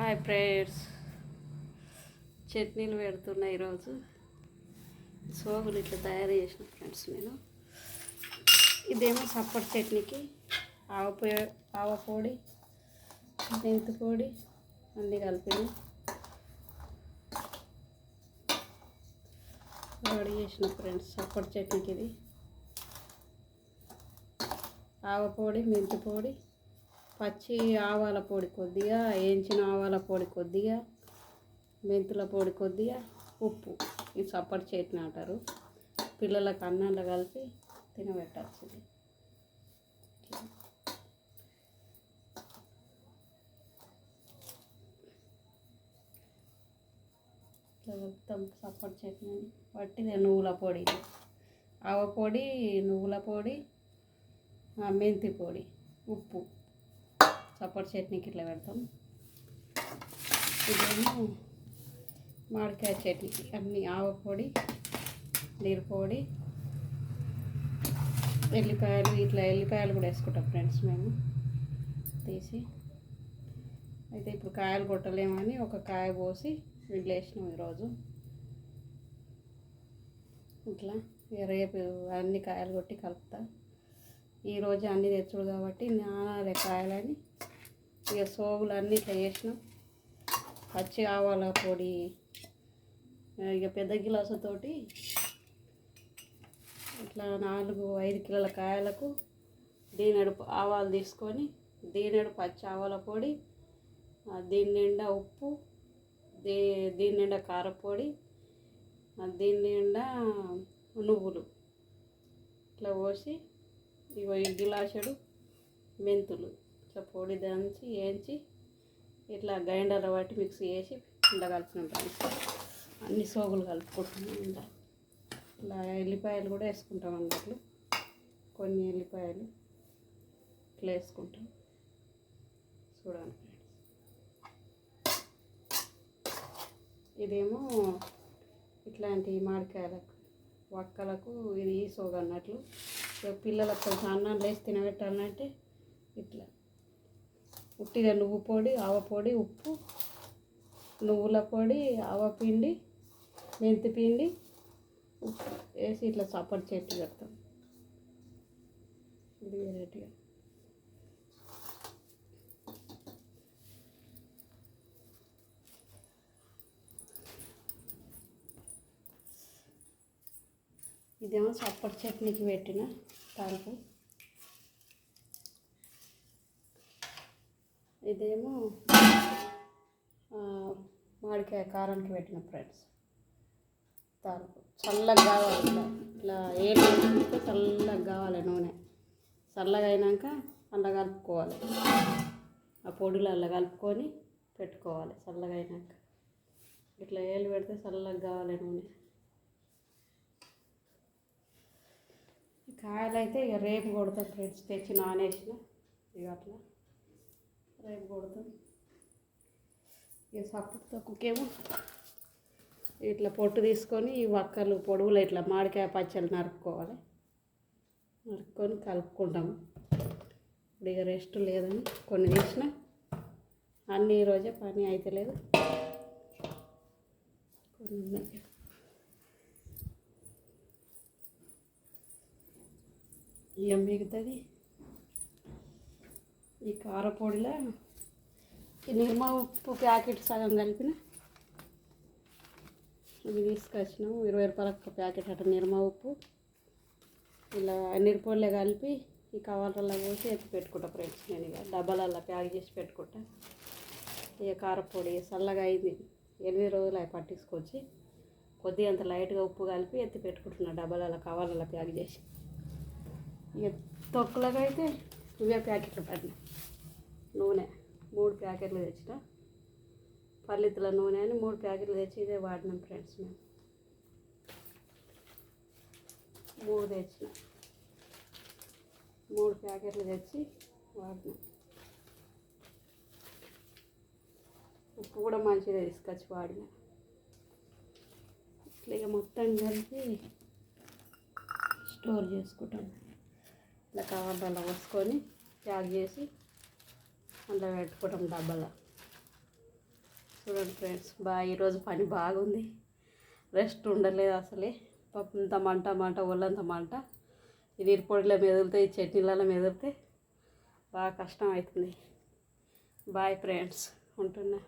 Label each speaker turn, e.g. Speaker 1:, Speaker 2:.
Speaker 1: Hi friends, చట్నీలు పెడుతున్నా ఈరోజు. సోగులు ఇట్లా తయారు చేసిన ఫ్రెండ్స్ నేను. ఇదేమో సప్పటి చట్నీకి ఆవ పొడి, మెంతి పొడి అన్నీ కలిపి రెడీ చేసిన ఫ్రెండ్స్. సప్పటి చట్నీకి ఇది ఆవ పొడి, మెంతి పొడి, పచ్చి ఆవాల పొడి కొద్దిగా, వేయించిన ఆవాల పొడి కొద్దిగా, మెంతుల పొడి కొద్దిగా, ఉప్పు. ఇది సప్పటి చట్నీ అంటారు. పిల్లలకు అన్నంలో కలిపి తినబెట్టచ్చు. ఇట్లా మొత్తం సప్పటి చట్నీ పట్టిది. నువ్వుల పొడి, ఆవ పొడి, నువ్వుల పొడి, మెంతి పొడి, ఉప్పు. సప్పటి చట్నీకి ఇట్లా పెడతాం. ఇదేమో మామిడికాయ చట్నీకి అన్నీ ఆవ పొడి, నీరు పొడి, ఎల్లిపాయలు. ఇట్లా ఎల్లిపాయలు కూడా వేసుకుంటాం ఫ్రెండ్స్ మేము తీసి. అయితే ఇప్పుడు కాయలు కొట్టలేమని ఒక కాయ కోసి వీళ్ళు వేసినాం ఈరోజు. ఇట్లా రేపు అన్ని కాయలు కొట్టి కలుపుతా. ఈరోజు అన్నీ తెచ్చుడు కాబట్టి నానాలే కాయలని ఇక సోగులు అన్నీ ఇట్లా చేసినాం. పచ్చి ఆవాల పొడి ఇక పెద్ద గిలాసుతోటి ఇట్లా 4-5 కిలోల కాయలకు దీనెడు ఆవాలు తీసుకొని, దీనెడు పచ్చి ఆవాల పొడి, దీని నిండా ఉప్పు, దీని నిండా కారపొడి, దీని నిండా నువ్వులు ఇట్లా పోసి, ఇగో ఈ గిలాసుడు మెంతులు ఇట్లా పొడి దంచి వేయించి ఇట్లా గ్రైండర్లో బట్టి మిక్సీ చేసి ఇలా కలిపినాం. అన్ని సోగులు కలుపుకుంటున్నాం. ఇలా ఎల్లిపాయలు కూడా వేసుకుంటాం అన్నట్లు. కొన్ని ఎల్లిపాయలు ఇట్లా వేసుకుంటాం. చూడండి ఫ్రెండ్స్, ఇదేమో ఇట్లాంటి మామిడికాయలకు వక్కలకు ఇది ఈ సోగు అన్నట్లు. పిల్లలకు కొంచెం అన్నం లేసి తినబెట్టాలంటే ఇట్లా ఉట్టిగా నువ్వు పొడి, ఆవ పొడి, ఉప్పు, నువ్వుల పొడి, ఆవ పిండి, మెంతి పిండి, ఉప్పు వేసి ఇట్లా సప్పటి చట్నీ పెడతాం. ఇది వెరైటీగా. ఇదేమో సప్పటి చట్నీకి పెట్టిన తాలింపు. ఇదేమో మామిడికాయ కారానికి పెట్టిన ఫ్రెండ్స్ తాలింపు. చల్లగా కావాలి, ఇట్లా ఏళ్ళు వేసుకుంటే చల్లగా కావాలి నూనె. చల్లగా అయినాక అలా కలుపుకోవాలి. ఆ పొడిలో అలా కలుపుకొని పెట్టుకోవాలి. చల్లగా అయినాక ఇట్లా ఏళ్ళు పెడితే చల్లగా కావాలి నూనె. కాయలు అయితే ఇక రేపు కొడతాం ఫ్రెండ్స్. తెచ్చి నానేసిన ఇక అట్లా రేపు కొడతాం. ఇక సప్పటి తొక్కుకేమో ఇట్లా పొట్టు తీసుకొని ఈ వక్కలు పొడుగులు ఇట్లా మామిడికాయ పచ్చళ్ళు నరుక్కోవాలి. నరుక్కొని కలుపుకుంటాము. ఇప్పుడు ఇక రెస్ట్ లేదని కొన్ని తీసిన. అన్నీ ఈరోజే పని అయితే లేదు, కొన్ని ఉన్నాయి. ఇక మిగుతుంది ఈ కారపొడిలో ఈ నిర్మా ఉప్పు ప్యాకెట్ సగం కలిపిన. ఇవి తీసుకొచ్చినాము 20 రూపాయలకు ప్యాకెట్ అట నిర్మా ఉప్పు. ఇలా పొడిలో కలిపి ఈ కవర్లలో పోసి ఎత్తి పెట్టుకుంటా ఫ్రెండ్స్. నేను ఇక డబ్బాలలో ప్యాక్ చేసి పెట్టుకుంటా. ఇక కారపొడి చల్లగా అయింది. 8 రోజులు అవి పట్టించుకొచ్చి కొద్దిగా అంత లైట్గా ఉప్పు కలిపి ఎత్తి పెట్టుకుంటున్నా డబ్బాలలో కవర్లలో ప్యాక్ చేసి. ఇక తొక్కులకు అయితే ఇవే ప్యాకెట్లు పడిన నూనె 3 ప్యాకెట్లు తెచ్చిన. పల్లితుల నూనె అని 3 ప్యాకెట్లు తెచ్చి ఇదే వాడినాం ఫ్రెండ్స్. మేము 3 తెచ్చిన. 3 ప్యాకెట్లు తెచ్చి వాడినాం. ఉప్పు కూడా మంచిగా తీసుకొచ్చి వాడిన. ఇట్లా మొత్తం కలిపి స్టోర్ చేసుకుంటాం. ఇలా కవర్లలో పోసుకొని ప్యాక్ చేసి అందులో పెట్టుకుంటాం డబ్బాలో. చూడండి ఫ్రెండ్స్, ఈరోజు పని బాగుంది, రెస్ట్ ఉండలేదు అసలే. పప్పు ఇంత మంట మంట, ఒళ్ళంత మంట. ఈ నీరుపొడిలో మెదిలితే, ఈ చట్నీలలో మెదిలితే బాగా కష్టం అవుతుంది. బాయ్ ఫ్రెండ్స్, ఉంటున్నా.